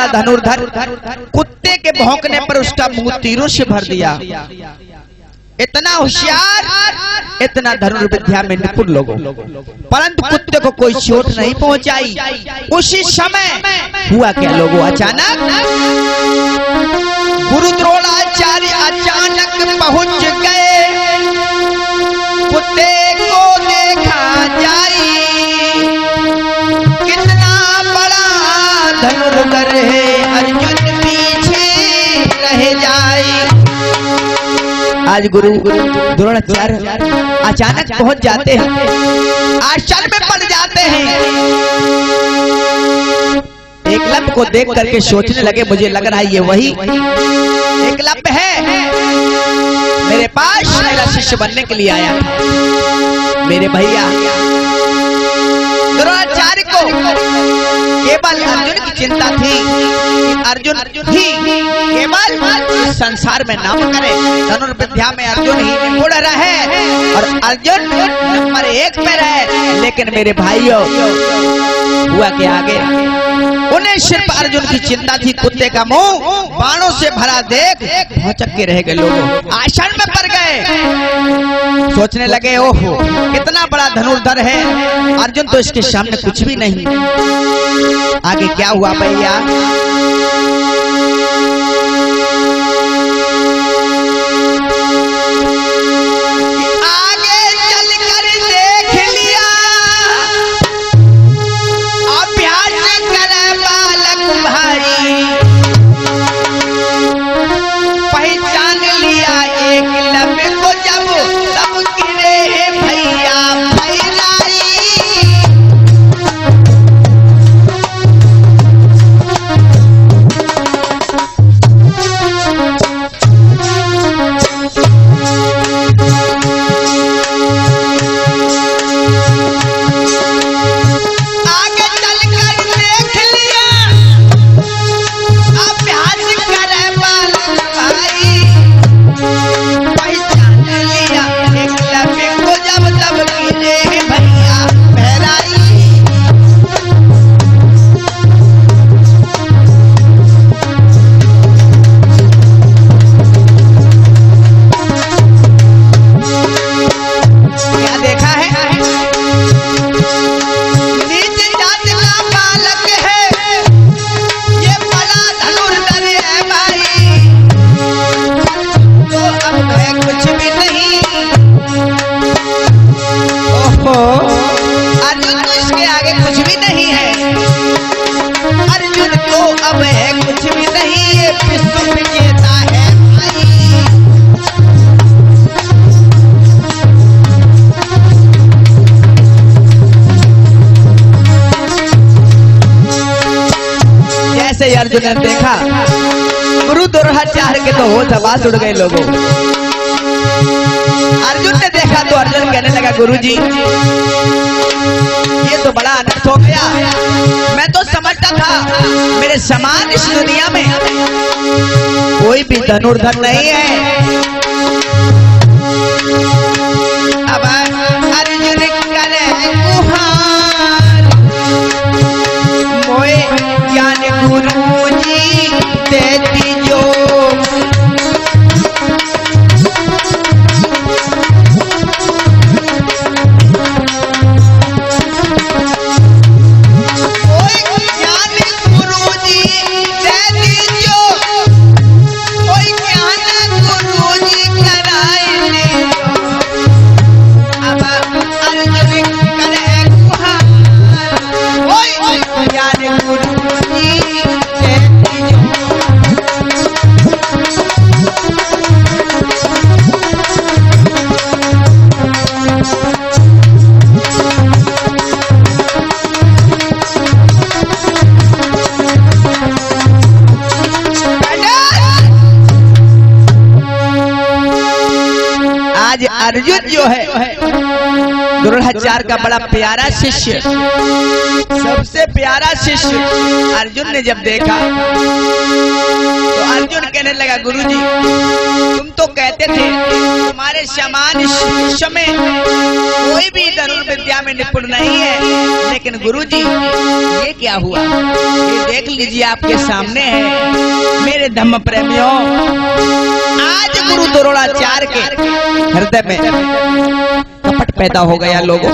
बड़ा धनुर्धर कुत्ते के भौंकने पर उसका मुंह तीरों से भर दिया। इतना होशियार, इतना धनुर्विद्या में निपुण लोगों, परंतु कुत्ते को कोई चोट नहीं पहुंचाई। उसी समय हुआ क्या लोगों, अचानक गुरु द्रोणाचार्य अचानक पहुंच गए। कुत्ते को देखा जाई, कितना बड़ा धनुर्धर है, अर्जुन पीछे रह जाए। आज गुरु द्रोणाचार्य अचानक पहुंच जाते हैं, आश्चर्य में पड़ जाते हैं। एकलव्य को देख करके सोचने लगे, मुझे लग रहा है ये वही एकलव्य है, मेरे पास मेरा शिष्य बनने के लिए आया। मेरे भैया द्रोणाचार्य को केवल अर्जुन की चिंता थी कि अर्जुन ही केवल इस संसार में नाम करे, धनुर्विद्या में अर्जुन ही निपुण रहे और अर्जुन नंबर 1 पे रहे। लेकिन मेरे भाइयों, हुआ के आगे उन्हें सिर्फ अर्जुन की चिंता थी। कुत्ते का मुंह बाणों से भरा देख भौचक के रह गए, लोग आश्चर्य में पड़ गए। सोचने लगे, ओहो कितना बड़ा धनुर्धर है अर्जुन, तो इसके सामने कुछ भी नहीं। आगे क्या हुआ भैया, अर्जुन तो इसके आगे कुछ भी नहीं है। अर्जुन तो अब है कुछ भी नहीं, ये विश्व विजेता है भाई। जैसे अर्जुन ने देखा गुरु द्रोणाचार्य के तो होश आवाज उड़ गए लोगों। अर्जुन ने देखा तो अर्जुन कहने लगा, गुरुजी ये तो बड़ा अनर्थ हो गया। मैं तो समझता था मेरे समान इस दुनिया में कोई भी धनुर्धर नहीं है। अब अर्जुन करे गुहार, मोए ज्ञान गुरुजी दे दीजो। अर्जुन जो है द्रोणाचार्य का बड़ा प्यारा शिष्य, सबसे प्यारा शिष्य, अर्जुन ने जब देखा तो अर्जुन कहने लगा गुरुजी तुम तो कहते थे तुम्हारे समान समय कोई भी धनुर्विद्या में निपुण नहीं है, लेकिन गुरुजी ये क्या हुआ? ये देख लीजिए आपके सामने है मेरे धम्म प्रेमियों। आज गुरु द्रोणाचार्य के हृदय में कपट पैदा हो गया लोगों।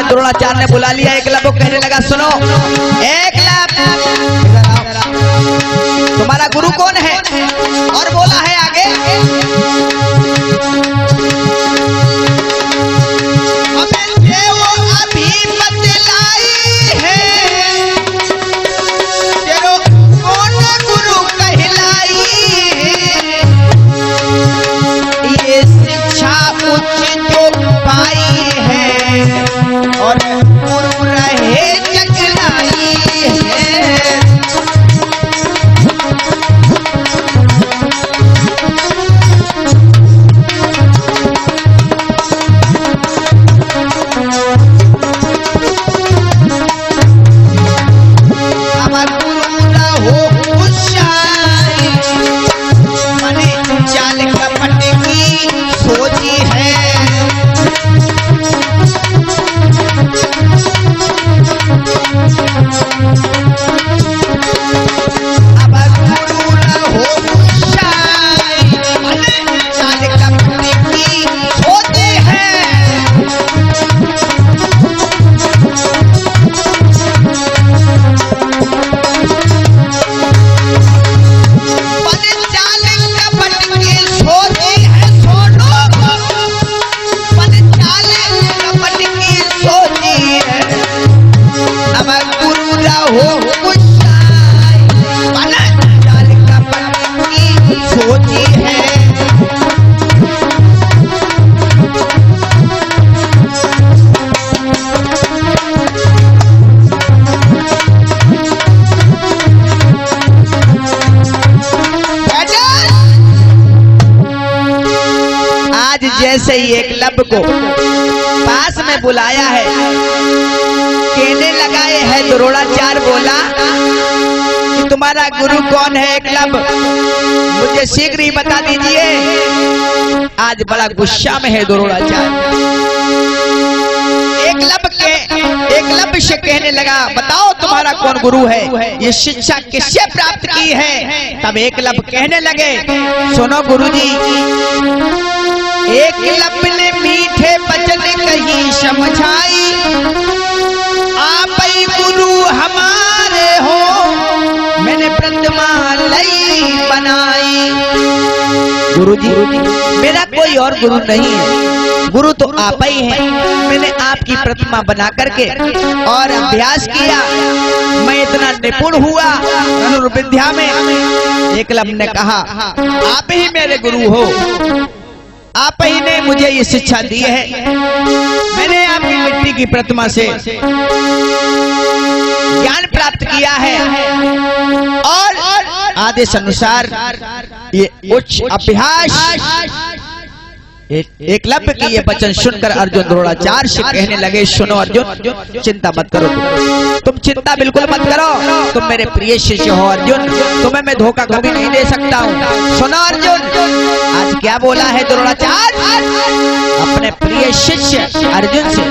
द्रोणाचार्य ने बुला लिया एकलव्य को, कहने लगा सुनो एकलव्य तुम्हारा गुरु कौन है? और बोला है आगे हमें देव अभी बतलाई है तेरो कौन गुरु कहलाई। ये शिक्षा उच्च जो पाई है और गुरु रहे जगलाई है। अब गुरु रहो होशियारी मने चाल कपट की सोची है। जैसे ही एकलव्य को पास में बुलाया है, कहने लगाए है द्रोणाचार्य बोला कि तुम्हारा गुरु कौन है एकलव्य, मुझे शीघ्र ही बता दीजिए। आज बड़ा गुस्सा में है द्रोणाचार्य। एकलव्य से कहने लगा बताओ तुम्हारा कौन गुरु है, ये शिक्षा किससे प्राप्त की है? तब एकलव्य कहने लगे सुनो गुरुजी, एकलव्य ने मीठे वचन कही समझाई, आप ही गुरु हमारे हो मैंने प्रतिमा लई बनाई। गुरुजी मेरा कोई और गुरु नहीं है, गुरु तो आप ही हैं। मैंने आपकी प्रतिमा बना करके और अभ्यास किया, मैं इतना निपुण हुआ धनुर्विद्या में। एकलव्य ने कहा आप ही मेरे गुरु हो, आप ही ने मुझे ये शिक्षा दी है। मैंने आपकी मिट्टी की प्रतिमा से ज्ञान प्राप्त किया है और आदेश अनुसार ये उच्च अभ्यास। एकलव्य की ये वचन सुनकर अर्जुन द्रोणाचार्य से कहने लगे सुनो अर्जुन चिंता मत करो, तुम चिंता बिल्कुल मत करो, तुम मेरे प्रिय शिष्य हो अर्जुन, तुम्हें मैं धोखा कभी नहीं दे सकता हूँ। सुनो अर्जुन आज क्या बोला है द्रोणाचार्य अपने प्रिय शिष्य अर्जुन से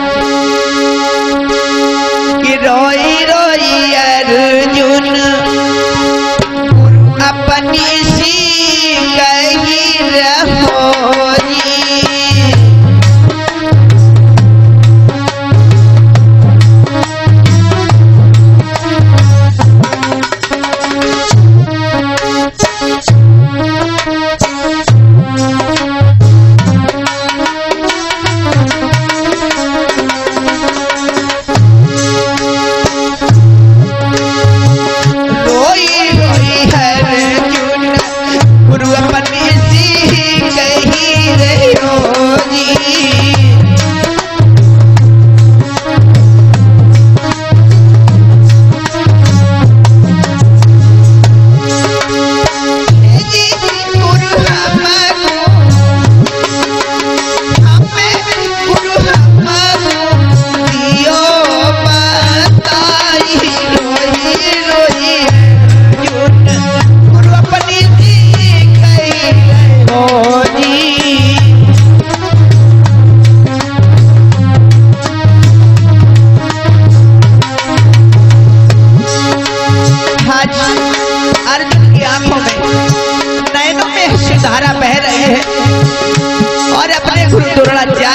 कि रोई रोई अर्जुन अपनी सी कही रहो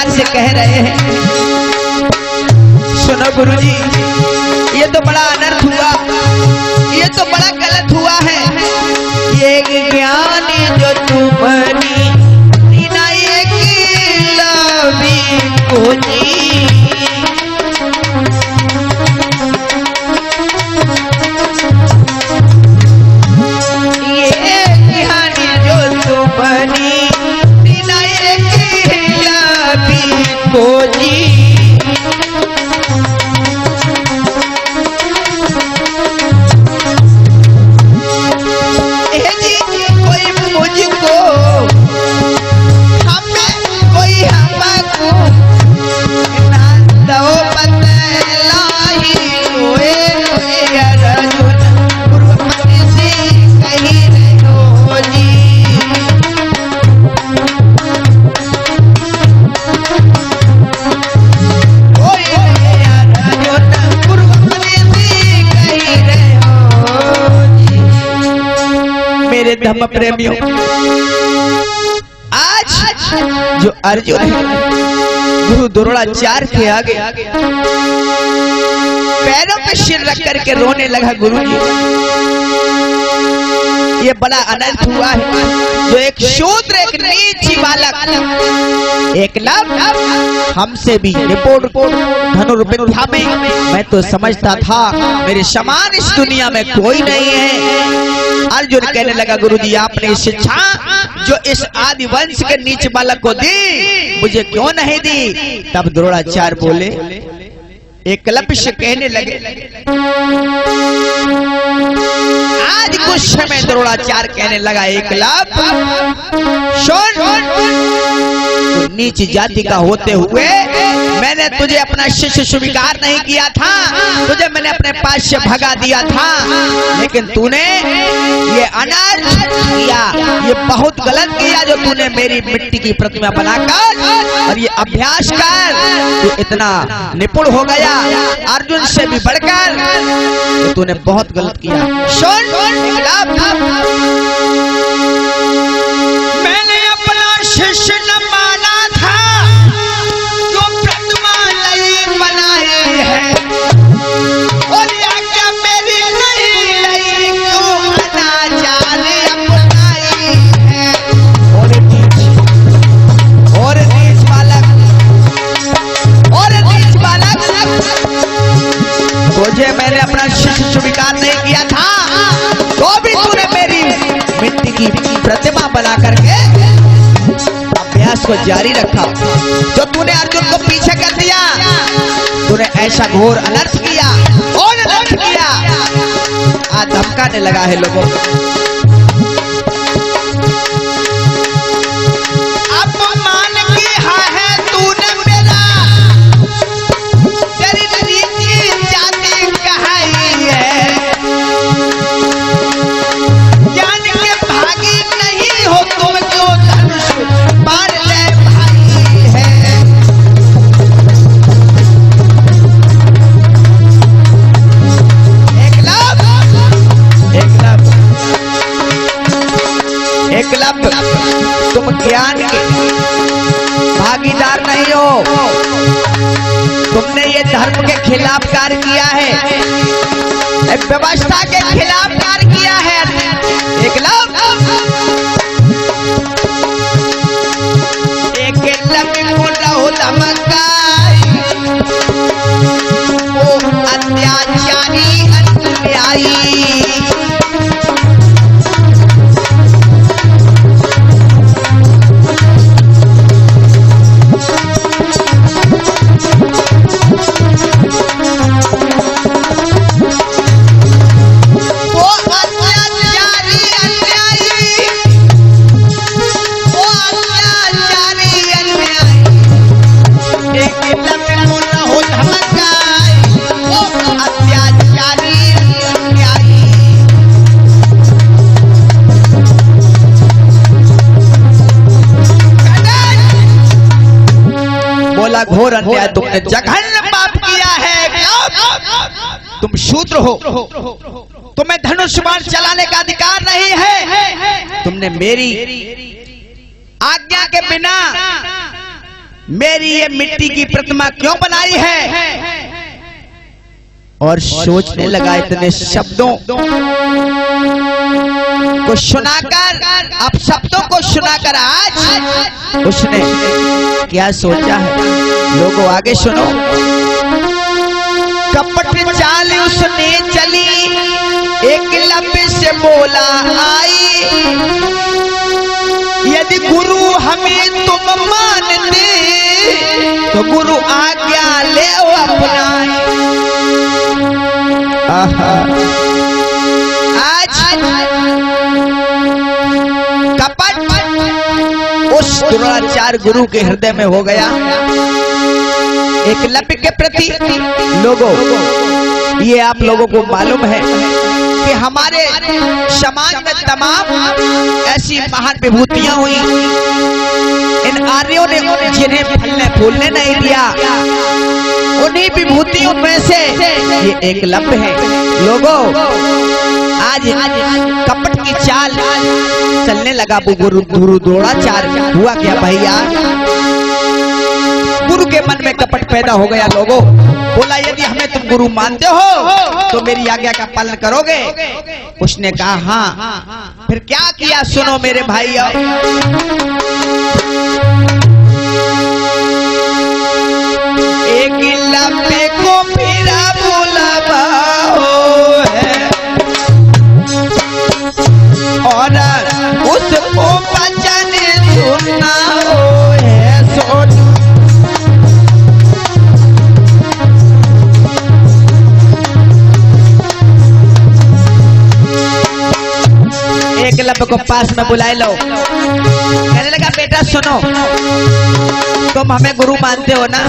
प्यार से कह रहे हैं, सुनो गुरुजी, ये तो बड़ा अनर्थ हुआ, ये तो बड़ा गलत हुआ है। ये ज्ञान जो तुम्हारी बिना एक लवी को जी, ये ज्ञान जो तुम्हारी बिना एक लवी को जी, धम्म प्रेमियों, आज जो अर्जुन है गुरु द्रोणाचार्य के आगे पैरों पे सिर रख करके रोने लगा। गुरु जी, ये बड़ा अनर्थ हुआ है। जो एक शूद्र, एक नीच बालक, एक लव हमसे भी निपुण धनुर्विद्या में, मैं तो समझता था मेरे समान इस दुनिया में कोई नहीं है। अर्जुन कहने लगा, गुरुजी आपने शिक्षा जो इस आदि वंश के नीच बालक को दी, मुझे क्यों नहीं दी? तब द्रोणाचार्य बोले, एकलव्य कहने लगे। आज कुछ समय द्रोणाचार्य कहने लगा, एकलव्य सुन, नीच जाति का होते हुए मैंने तुझे अपना शिष्य स्वीकार नहीं किया था, तुझे मैंने अपने पास से भगा दिया था, लेकिन तूने ये अनर्थ किया, ये बहुत गलत किया जो तूने मेरी मिट्टी की प्रतिमा बनाकर और ये अभ्यास कर तू इतना निपुण हो गया अर्जुन से भी बढ़कर, तो तूने बहुत गलत किया। सुन, मैंने अपना शिष्य न माना था जो प्रतिमा नहीं बनाई है, और आज्ञा मेरी नहीं लई क्यों अनाचार अपनाई है। और नीच बालक, तुझे मैंने अपना शिष्य स्वीकार नहीं किया था, तो भी तूने मेरी मिट्टी की प्रतिमा बना करके अभ्यास को जारी रखा। जो तूने अर्जुन को पीछे कर दिया, तूने ऐसा घोर अनर्थ किया और अनर्थ किया। आज धमकाने लगा है लोगों को। तुम ज्ञान के भागीदार नहीं हो, तुमने ये धर्म के खिलाफ कार्य किया है, व्यवस्था के खिलाफ कार्य किया है। एकलव्य को रहो धमकाई, वो अत्याचारी अन्यायी, घोर अन्याय तुमने जघन्य पाप किया है। तुम शूद्र हो, तुम्हें धनुष बाण चलाने का अधिकार नहीं है। तुमने मेरी आज्ञा के बिना मेरी ये मिट्टी की प्रतिमा क्यों बनाई है? और सोचने लगा इतने शब्दों को सुनाकर, अब शब्दों को सुनाकर आज उसने क्या सोचा है? लोगों आगे सुनो। कपट चाल उसने चली, एक लफ्ज से बोला आई, यदि गुरु हमें तुम मानते तो गुरु आज्ञा ले अपनाए। आज कपट उस द्रोणाचार्य गुरु के हृदय में हो गया। एकलव्य के प्रति लोगों, ये आप लोगों को मालूम है कि हमारे समाज में तमाम ऐसी महान विभूतियां हुई, इन आर्यों ने जिन्हें फलने फूलने नहीं दिया, उन्हीं विभूतियों में से ये एकलव्य है। लोगों, आज कपट की चाल चलने लगा वो गुरु द्रोणाचार्य। हुआ क्या भैया? गुरु के मन में कपट पैदा हो गया। लोगों बोला, यदि हमें तुम गुरु मानते हो तो मेरी आज्ञा का पालन करोगे? उसने कहा हाँ। फिर क्या किया सुनो मेरे भाइयों। एकलव्य को फिरा बुलाओ है और उसको वचन सुनाओ है। सोच एकलव्य को पास में बुलाए लो। कहने लगा, बेटा सुनो, तुम हमें गुरु मानते हो ना?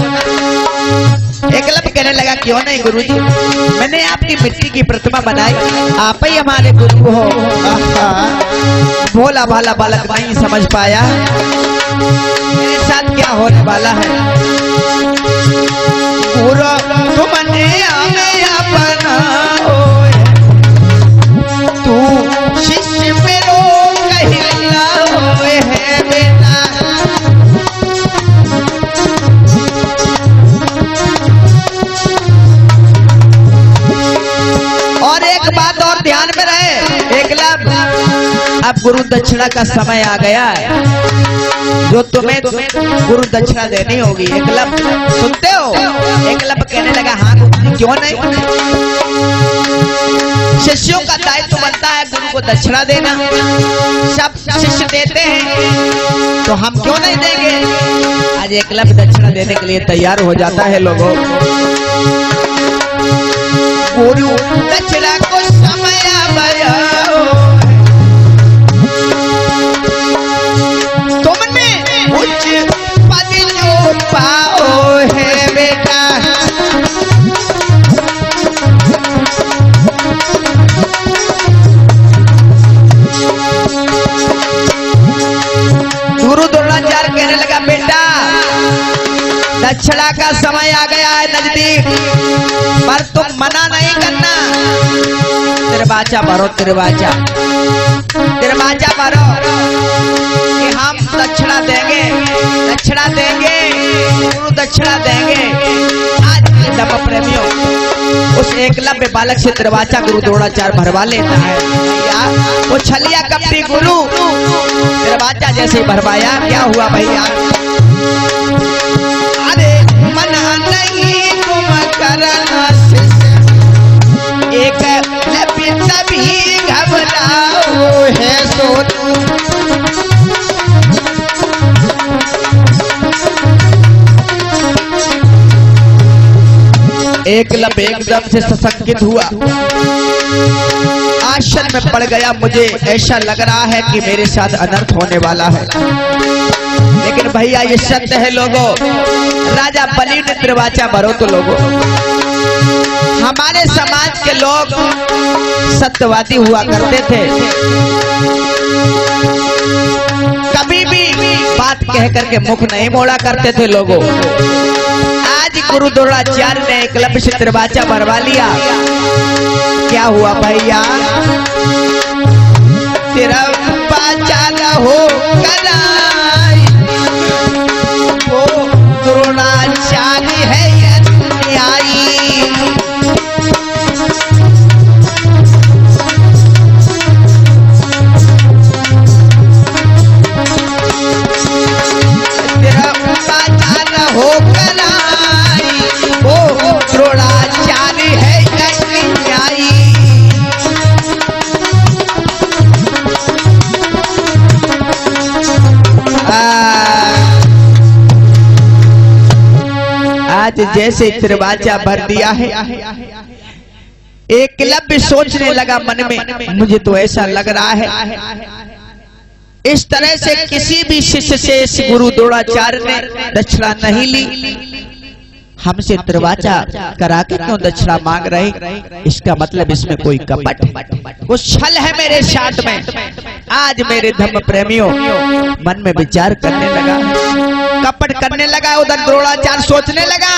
एकलव्य कहने लगा, क्यों नहीं गुरुजी, मैंने आपकी मिट्टी की प्रतिमा बनाई, आप ही हमारे गुरु हो। भोला भाला बालक नहीं समझ पाया मेरे साथ क्या होने वाला है। गुरु तुमने हमें अपना तू शिष्य मेरो कहला होए है बेटा। और एक बात और ध्यान में रहे एकलव्य, अब गुरु दक्षिणा का समय आ गया है, जो तुम्हें गुरु दक्षिणा देनी होगी। एकलव्य सुनते हो? एकलव्य कहने लगा, हाँ गुरुजी, क्यों नहीं। शिष्यों का दायित्व बनता है गुरु को दक्षिणा देना। सब शिष्य देते हैं तो हम क्यों नहीं देंगे? आज एकलव्य दक्षिणा देने के लिए तैयार हो जाता है। लोगों, गुरु दक्षिणा को समय आया, तुमने उच्च पद जो पाओ है बेटा। गुरु द्रोणाचार्य कहने लगा, बेटा दक्षिणा का समय आ गया है नजदीक, पर तुम मना नहीं करना। दरवाजा भरो, दरवाजा भरो कि हम दक्षिणा देंगे, दक्षिणा देंगे, गुरु दक्षिणा देंगे। आज के दम प्रेमियों, उस एकलव्य बालक से दरवाजा गुरु द्रोणाचार्य भरवा लेता है। वो छलिया कपटी गुरु दरवाजा जैसे भरवाया, क्या हुआ भैया? अरे मना नहीं तुम करना एक तभी घबराओ है सोनू। एकलव्य एकदम से सशंकित हुआ, आश्चर्य में पड़ गया। मुझे ऐसा लग रहा है कि मेरे साथ अनर्थ होने वाला है। लेकिन भैया ये सत्य है लोगों, राजा बलि ने दरवाजा भरो। तो लोगों, हमारे समाज के लोग सत्यवादी हुआ करते थे, कभी भी बात कह करके मुख नहीं मोड़ा करते थे लोगों। आज गुरु द्रोणाचार्य ने एकलव्य से दरवाजा भरवा लिया। क्या हुआ भैया? तेरा बाचा हो कराई, वो आज जैसे दरवाजा भर दिया है, एकलव्य सोचने लगा मन में, मुझे तो ऐसा लग रहा है इस तरह से किसी भी शिष्य से इस गुरु द्रोणाचार्य ने दक्षिणा नहीं ली, हमसे दरवाजा करा के क्यों दक्षिणा मांग रहे? इसका मतलब इसमें कोई कपट, कुछ छल है मेरे साथ में। आज मेरे धर्म प्रेमियों मन में विचार करने लगा, कपट करने लगा। उधर द्रोणाचार्य सोचने लगा,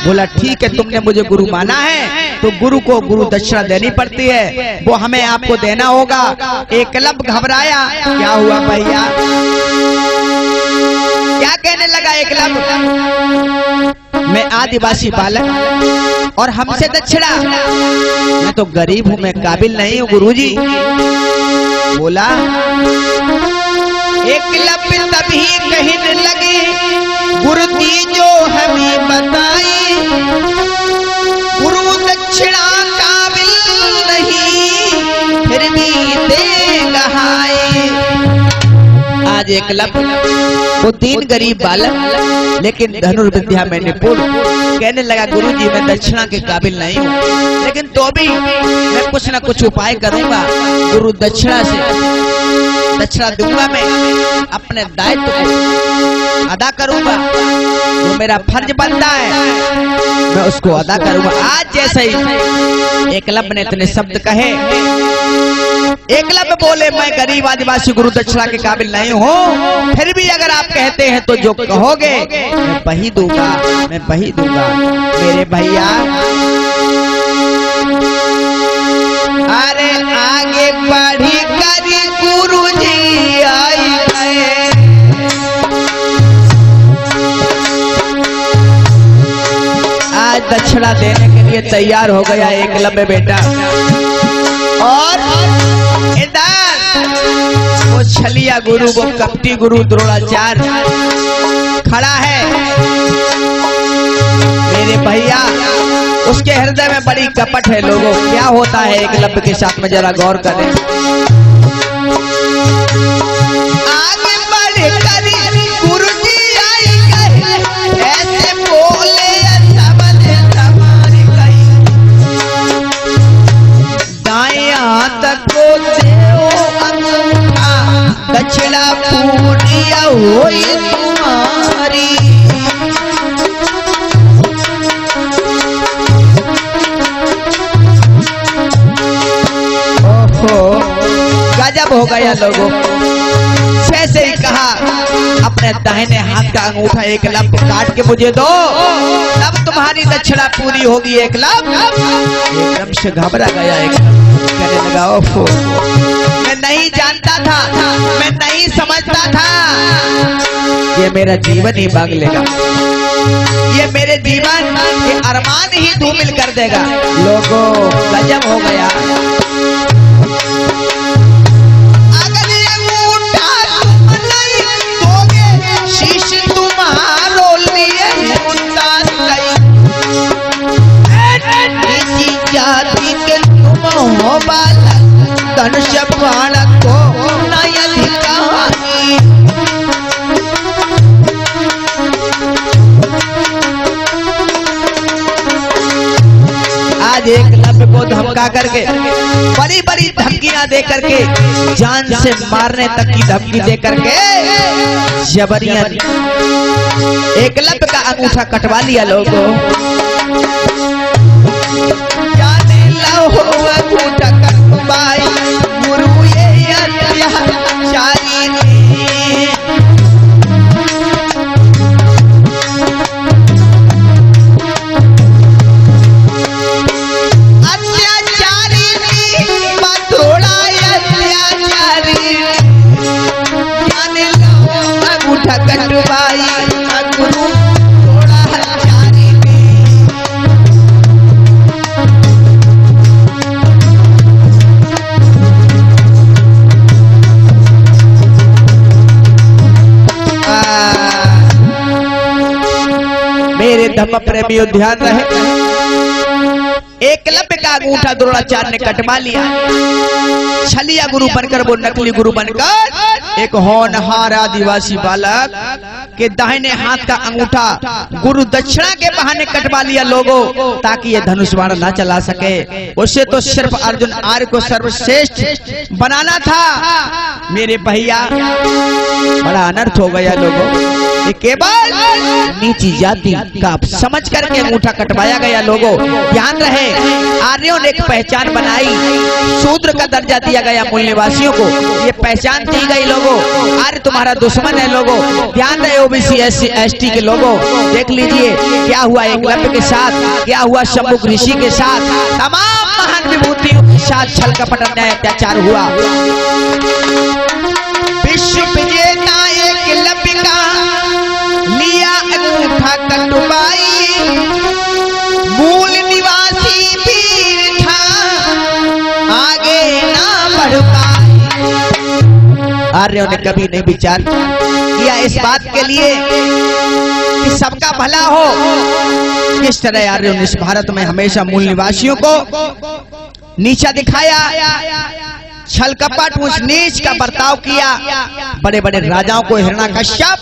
बोला ठीक है तुमने मुझे गुरु माना है तो गुरु को गुरु दक्षिणा देनी पड़ती है, वो हमें आपको देना होगा। एकलव्य घबराया, क्या हुआ भैया? क्या कहने लगा एकलव्य? मैं आदिवासी बालक और हमसे दक्षिणा, मैं तो गरीब हूं, मैं काबिल नहीं हूं गुरुजी। बोला एकलव्य तभी कहने लगे, गुरु की जो हमें बताई, गुरु दक्षिणा काबिल नहीं फिर भी देगा। आज एकलव्य वो दीन गरीब बालक लेकिन धनुर्विद्या में निपुण कहने लगा, गुरुजी मैं दक्षिणा के काबिल नहीं हूँ, लेकिन तो भी मैं कुछ न कुछ उपाय करूंगा, गुरु दक्षिणा से दक्षिणा दूंगा, मैं अपने दायित्व को अदा करूंगा, वो मेरा फर्ज बनता है, मैं उसको अदा करूंगा। आज जैसे ही एकलव्य ने इतने शब्द कहे, एकलव्य बोले मैं गरीब आदिवासी गुरु दक्षिणा के काबिल नहीं हूँ, फिर भी अगर आप कहते हैं तो जो कहोगे मैं वही दूंगा, मैं वही दूंगा। मेरे भैया अरे आगे बढ़ी करी गुरु जी आई गए, आज दक्षिणा देने के लिए तैयार हो गया एकलव्य बेटा। और इधर वो छलिया गुरु, वो कपटी गुरु द्रोणाचार्य खड़ा है। मेरे भैया उसके हृदय में बड़ी कपट है। लोगों क्या होता है एकलव्य के साथ में जरा गौर करें। आगे बढ़े करी गुरु जी आई गए, ऐसे बोले दक्षिणा पूर्णिया होई तुम्हारी। ओहो गजब हो गया लोगों। जैसे ही कहा अपने दाहिने हाथ का अंगूठा एकलव्य काट के मुझे दो, तब तुम्हारी दक्षिणा पूरी होगी। एकलव्य एकदम से घबरा गया, कहने लगा ओहो मैं नहीं जानता था, मैं नहीं समझता था, ये मेरा जीवन ही मांग लेगा, ये मेरे जीवन के अरमान ही धूमिल कर देगा। लोगों गजब हो गया। अगर ये मुट्ठा तुम नहीं दोगे, शीश तुम्हारो लिए उतार गई, जाति के तुम हो बालक, धनुष बाण को नय अधिकारी। आज एकलव्य को धमका करके, बड़ी बड़ी धमकियां दे करके, जान से मारने तक की धमकी दे करके जबरियां एकलव्य का अंगूठा कटवा लिया। लोगों जाने लो अंगूठा कटवाई गुरु ये अत्याचारी ने। अत्याचारी ने बतोड़ा अत्याचारी, जाने लो अंगूठा कटवाई गुरु द्रोणाचार्य ने। मेरे धर्म प्रेमियों ध्यान रहे, एकलव्य का अंगूठा द्रोणाचार्य ने कटवा लिया। छलिया गुरु बनकर, वो नकली गुरु बनकर एक होनहार आदिवासी बालक के दाहिने हाथ का अंगूठा गुरु दक्षिणा के बहाने कटवा लिया लोगों, ताकि ये धनुष बाण न चला सके। उसे तो सिर्फ अर्जुन आर्य को सर्वश्रेष्ठ बनाना था। मेरे भैया बड़ा अनर्थ हो गया लोगों, ये केवल नीची जाति का समझ करके अंगूठा कटवाया गया लोगों। ध्यान रहे, आर्यों ने एक पहचान बनाई, शूद्र का दर्जा दिया गया मूल निवासियों को, ये पहचान दी गई लोगों। आर्य तुम्हारा दुश्मन है लोगों। ध्यान रहे ओबीसी एससी एसटी के लोगों, देख लीजिए क्या हुआ एकलव्य के साथ, क्या हुआ शंभुक ऋषि के साथ, तमाम महान विभूतियों के साथ छल कपट अन्याय अत्याचार हुआ। विश्व विजेता एकलव्य का लिया अंगूठा कटवाई, मूल निवासी वीर था आगे ना बढ़ पाए। आर्यों ने कभी नहीं विचार किया इस बात के लिए कि सबका भला हो। किस तरह आर्यों ने इस भारत में हमेशा मूल निवासियों को नीचा दिखाया, छल कपट उस नीच का बर्ताव किया। बड़े बड़े राजाओं को हिरण्यकश्यप,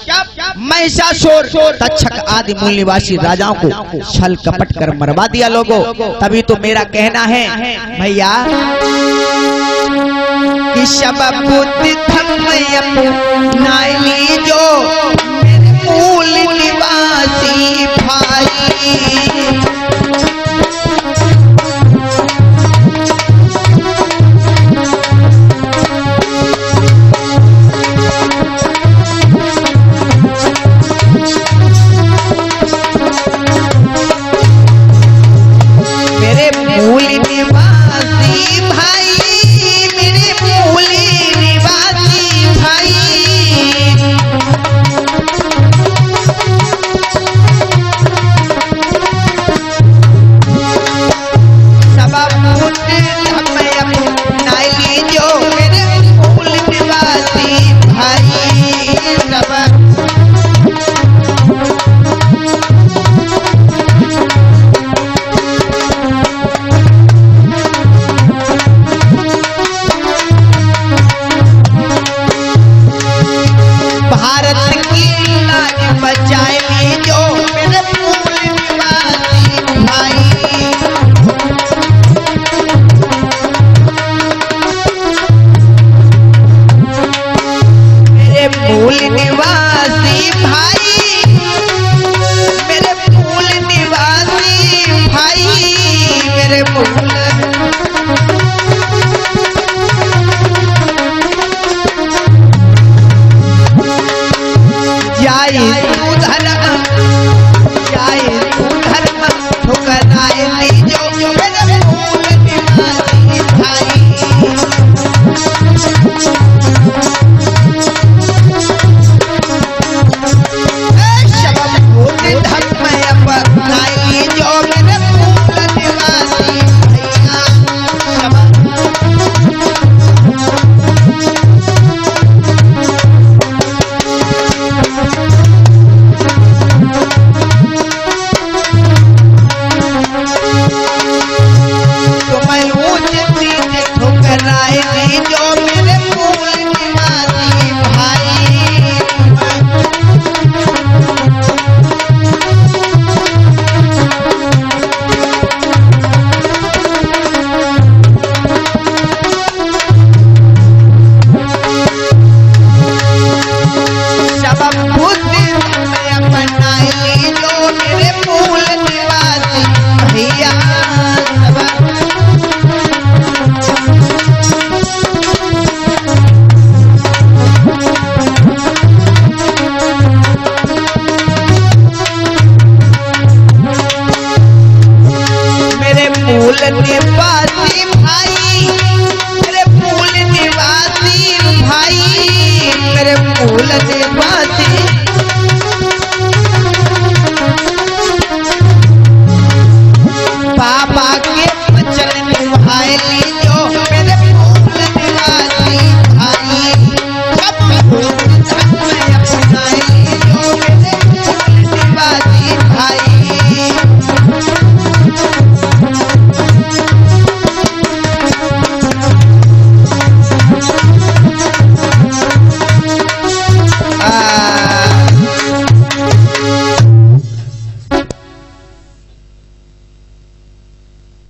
महिषासुर, तक्षक आदि मूल निवासी राजाओं को छल कपट कर मरवा दिया लोगों। तभी तो मेरा कहना है भैया कि सब बुद्धि नाइली जो मेरे मूल निवासी भाई।